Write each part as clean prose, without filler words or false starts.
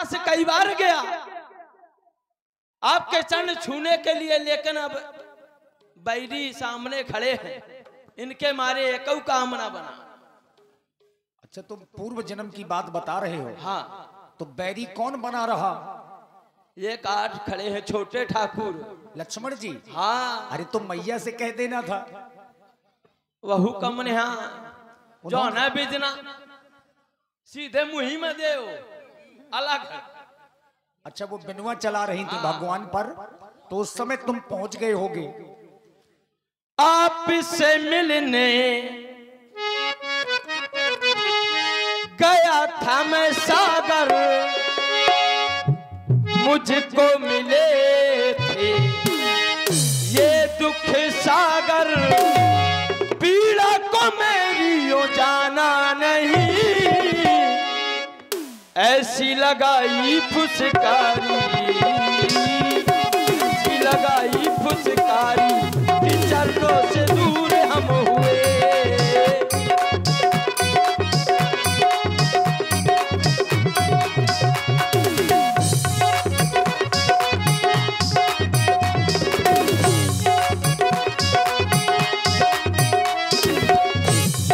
से कई बार गया आपके चरण छूने के लिए, लेकिन अब बैरी सामने खड़े हैं, इनके मारे एक काम ना बना। अच्छा, तुम पूर्व जन्म की बात बता रहे हो? हाँ। तो बैरी कौन बना रहा? ये काट खड़े हैं छोटे ठाकुर लक्ष्मण जी। हाँ। अरे तो मैया से कह देना था। वह हुक्म ने हाँ जो न बिजना सीधे मुही में दे अलग है। अच्छा, वो बिनवा चला रही थी भगवान पर, तो उस समय तुम पहुंच गए होगे। आप से मिलने गया था मैं सागर, मुझको मिले थे ये दुख सागर, पीड़ा को मेरी यो जाना नहीं, ऐसी लगाई फुसकारी, ऐसी लगाई फुसकारी, चरणों से दूर हम हुए।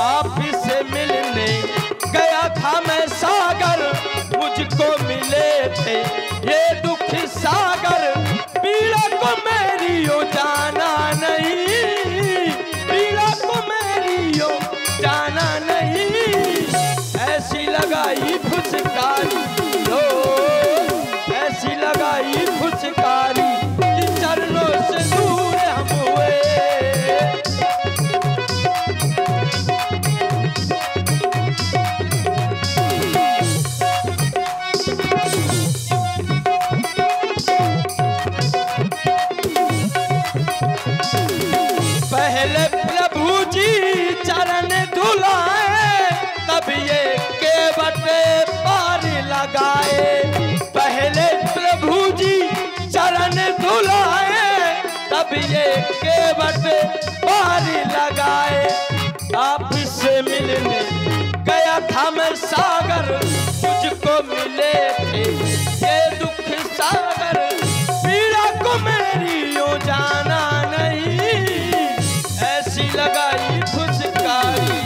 आप से मिलने गया था मैं सागर, मुझको मिले थे ये दुख सागर, पीड़ा को मेरी यो जाना नहीं, पीड़ा को मेरी यो जाना नहीं, ऐसी लगाई फुसकारी, लो ऐसी लगाई फुसकारी, कि चरणों से दूर हम हुए। पहले प्रभु जी चरण धुलाए, तब ये केवट पार लगाए, पहले प्रभु जी चरण धुलाए, तब ये केवट पार लगाए। आप से मिलने गया था मैं सागर, मुझको मिले थे ये दुख सागर, पीड़ा को मेरी यो जाना नहीं, ऐसी लगाई फुसकारी,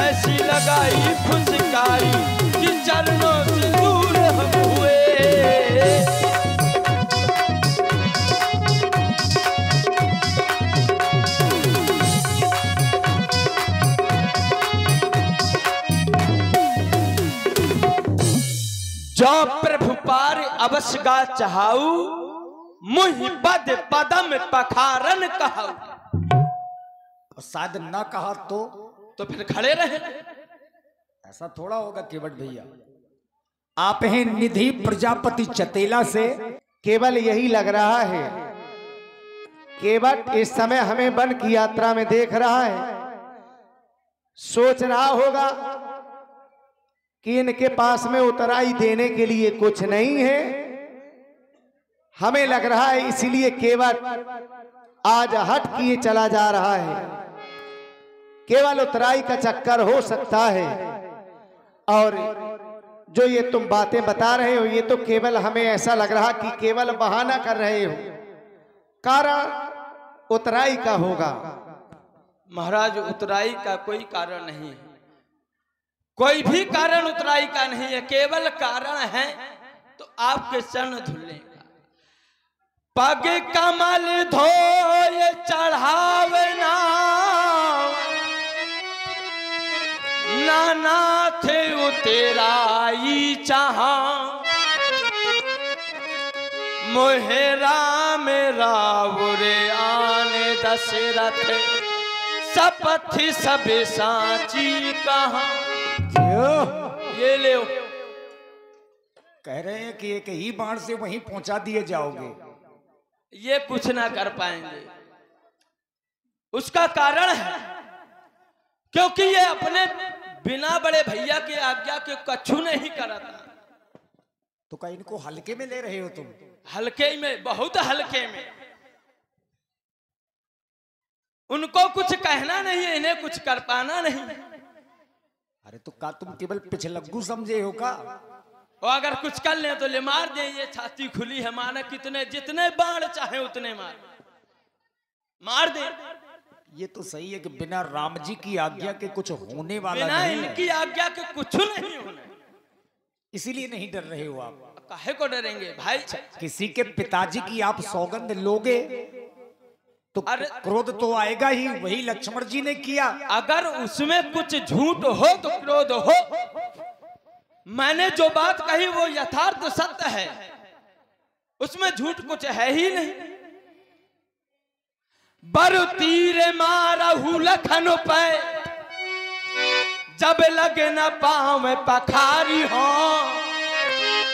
ऐसी लगाई फुसकारी, कि चरणों से दूर हम हुए। जो प्रभु पार अवश्य गा चाहू, मुहि पद पदम पखारन कहू। शायद ना कहा तो फिर खड़े रहे। ऐसा थोड़ा होगा केवट भैया। आप हैं निधि प्रजापति चतेला से। केवल यही लग रहा है, केवट इस समय हमें वन की यात्रा में देख रहा है, सोच रहा होगा कि इनके पास में उतराई देने के लिए कुछ नहीं है। हमें लग रहा है इसलिए केवट आज हट किए चला जा रहा है। केवल उतराई का चक्कर हो सकता है, और जो ये तुम बातें बता रहे हो, ये तो केवल हमें ऐसा लग रहा कि केवल बहाना कर रहे हो, कारण उतराई का होगा। महाराज, उतराई का कोई कारण नहीं है, कोई भी कारण उतराई का नहीं है, केवल कारण है तो आपके चरण धुलने का। पग कमल धोए चढ़ावना, नाथ उतराई चाहा, मोहे राम रावरे आने दशरथ, सपथ सब साची कहा। ये ले कह रहे हैं कि एक ही बाण से वहीं पहुंचा दिए जाओगे। ये कुछ ना कर पाएंगे। उसका कारण है क्योंकि ये अपने बिना बड़े भैया के आज्ञा के कछु नहीं करता। तो क्या इनको हल्के में ले रहे हो तुम? हल्के में, बहुत हल्के में। उनको कुछ कहना नहीं है, इन्हें कुछ कर पाना नहीं। अरे तो का तुम केवल पिछलग्गू समझे हो का? और अगर कुछ कर ले तो ले मार दे, ये छाती खुली है, माना कितने जितने बाण चाहे उतने मार दे। ये तो सही है कि बिना राम जी की आज्ञा के कुछ होने वाला बिना नहीं इनकी आज्ञा के कुछ नहीं होना, इसीलिए नहीं डर रहे हो आप। काहे को डरेंगे भाई? किसी के पिताजी की आप सौगंध लोगे तो क्रोध तो आएगा ही, वही लक्ष्मण जी ने किया। अगर उसमें कुछ झूठ हो तो क्रोध हो, मैंने जो बात कही वो यथार्थ सत्य है, उसमें झूठ कुछ है ही नहीं। बर तीर मारहु लखन पे, जब लगे न पाँव पखारी हो,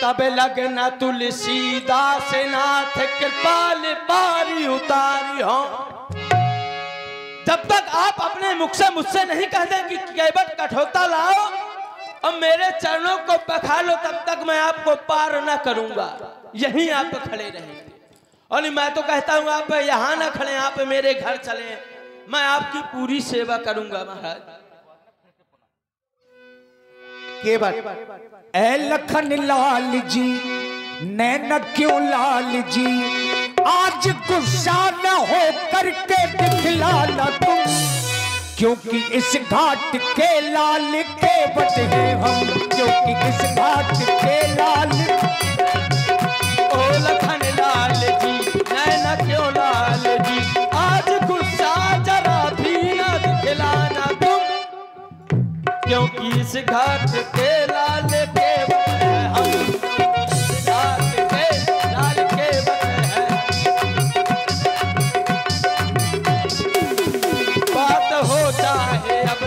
तब लगे न तुलसीदास नाथ कृपाल बारी उतारी हो। जब तक आप अपने मुख से मुझसे नहीं कह दें कि केवट कठौता लाओ और मेरे चरणों को पखा लो, तब तक मैं आपको पार न करूंगा। यहीं आप खड़े रहेंगे। और मैं तो कहता हूं आप यहां ना खड़े, आप मेरे घर चले, मैं आपकी पूरी सेवा करूंगा महाराज। केवट ए लखन लाल जी, नैन क्यों लाल जी, आज गुस्सा न हो करके दिखलाना तुम, क्योंकि इस घाट के लाल केवट हैं हम, क्योंकि इस घाट के लाल। ओ लखन लाल जी, नैना क्यों लाल जी, आज गुस्सा जरा भी न दिखलाना तुम, क्योंकि इस घाट के लाल केवट हैं हम, घाट के लाल केवट हैं। बात हो चाहे अब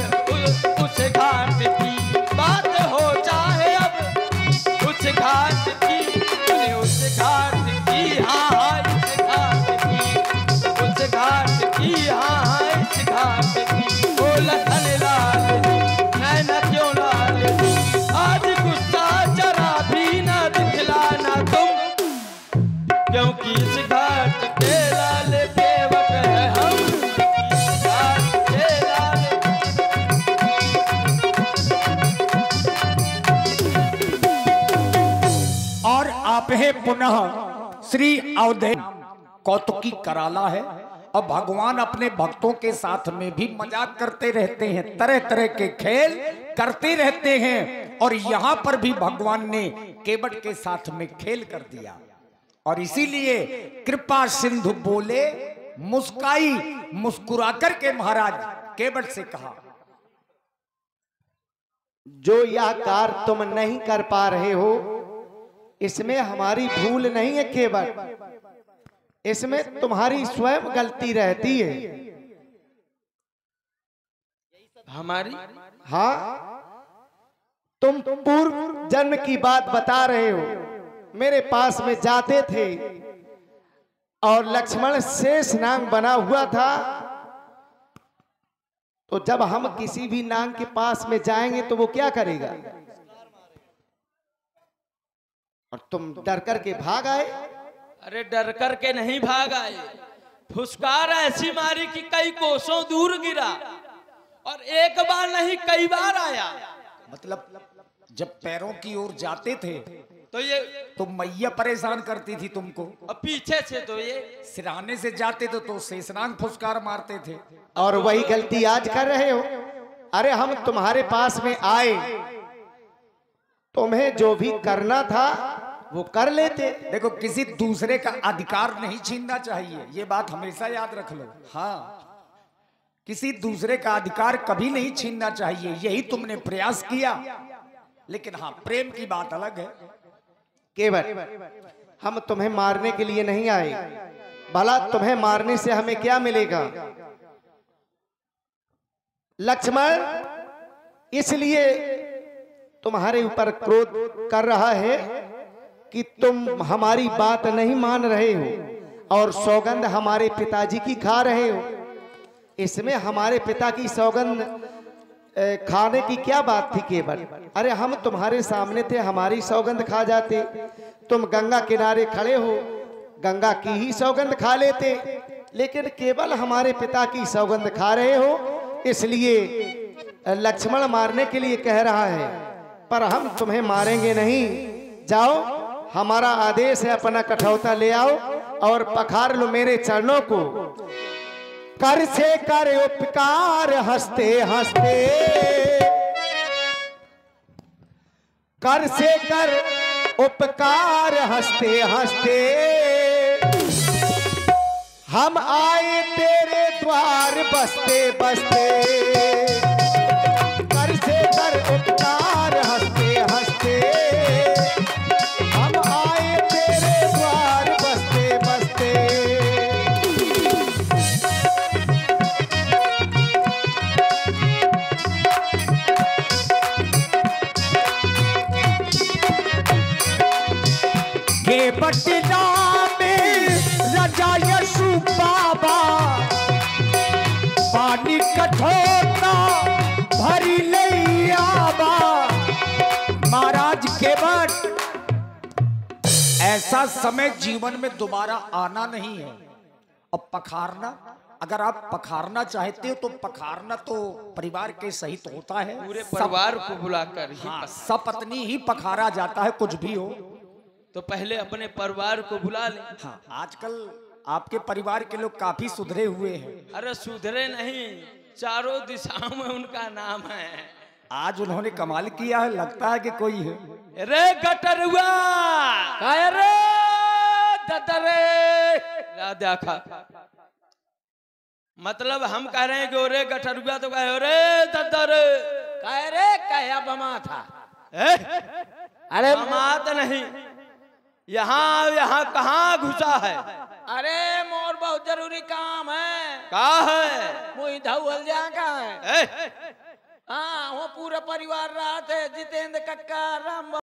उस घाट की, बात हो चाहे अब उस घाट की, उस घाट की, हाँ इस घाट की, उस घाट की, हाँ इस घाट की। ओ लखन लाल जी, नैना क्यों लाल जी, आज गुस्सा जरा भी ना दिखलाना तुम, क्योंकि इस घाट के लाल केवट है हम, इस घाट के लाल। और आप है पुनः श्री अवधे कौतुकी कराला है। और भगवान अपने भक्तों के साथ में भी मजाक करते रहते हैं, तरह तरह के खेल करते रहते हैं। और यहाँ पर भी भगवान ने केवट के साथ में खेल कर दिया। और इसीलिए कृपा सिंधु बोले मुस्काई, मुस्कुराकर के महाराज केवट से कहा, जो यह कार्य तुम नहीं कर पा रहे हो, इसमें हमारी भूल नहीं है केवट, इसमें तुम्हारी स्वयं गलती रहती है। हमारी? हाँ, तुम पूर्व जन्म की बात बता रहे हो। मेरे पास में जाते थे और लक्ष्मण शेष नाग बना हुआ था, तो जब हम किसी भी नाग के पास में जाएंगे तो वो क्या करेगा, और तुम डर करके भाग आए। अरे डर करके नहीं भाग आए, फुसकार ऐसी मारी कि कई कोसों दूर गिरा, और एक बार नहीं कई बार आया। मतलब जब पैरों की ओर जाते थे तो मैया परेशान करती थी तुमको, और पीछे से तो ये सिराने से जाते तो शेषनाग फुसकार मारते थे। और वही गलती आज कर रहे हो। अरे हम तुम्हारे पास में आए, तुम्हें जो भी करना था वो कर लेते। देखो, किसी दूसरे का अधिकार नहीं छीनना चाहिए, ये बात हमेशा याद रख लो। हाँ, किसी दूसरे का अधिकार कभी नहीं छीनना चाहिए, यही तुमने प्रयास किया। लेकिन हाँ, प्रेम की बात अलग है। केवट, हम तुम्हें मारने के लिए नहीं आए, भला तुम्हें मारने से हमें क्या मिलेगा। लक्ष्मण इसलिए तुम्हारे ऊपर क्रोध कर रहा है कि तुम हमारी बात नहीं मान रहे हो और सौगंध हमारे पिताजी की खा रहे हो। इसमें हमारे पिता की सौगंध खाने की क्या बात थी केवल। अरे हम तुम्हारे सामने थे, हमारी सौगंध खा जाते। तुम गंगा किनारे खड़े हो, गंगा की ही सौगंध खा लेते, लेकिन केवल हमारे पिता की सौगंध खा रहे हो। इसलिए लक्ष्मण मारने के लिए कह रहा है, पर हम तुम्हें मारेंगे नहीं। जाओ, हमारा आदेश है, अपना कठौता ले आओ और पखार लो मेरे चरणों को। कर से कर उपकार हंसते हंसते, कर से कर उपकार हंसते हंसते, हम आए तेरे द्वार बसते बसते। कर से कर उपकार हंसते हंसते, हम आए तेरे द्वार बसते बसते। ये बटला में राजा यशु बाबा, पानी कठोरा भरी ले आबा। महाराज केवट, ऐसा समय जीवन में दोबारा आना नहीं है। अब पखारना, अगर आप पखारना चाहते हो तो पखारना तो परिवार के सहित होता है, पूरे परिवार को बुलाकर ही हाँ, सपत्नी ही पखारा जाता है, कुछ भी हो। तो पहले अपने परिवार को बुला ले। हाँ, आजकल आपके परिवार के लोग काफी सुधरे हुए हैं। अरे सुधरे नहीं, चारों दिशाओं में उनका नाम है। आज उन्होंने कमाल किया है, लगता है कि कोई है। रे गटरुआ, काय रे ददरे देखा, मतलब हम कह रहे हैं कि रे गटरुआ, तो कहे रे ददरे, कह रे कया बमा था। अरे बात नहीं, यहाँ कहाँ घुसा है? अरे मोर बहुत जरूरी काम है। का है? मुई धौल जा का है। ए? हाँ, वो पूरा परिवार रहा थे, जितेंद्र कक्का, राम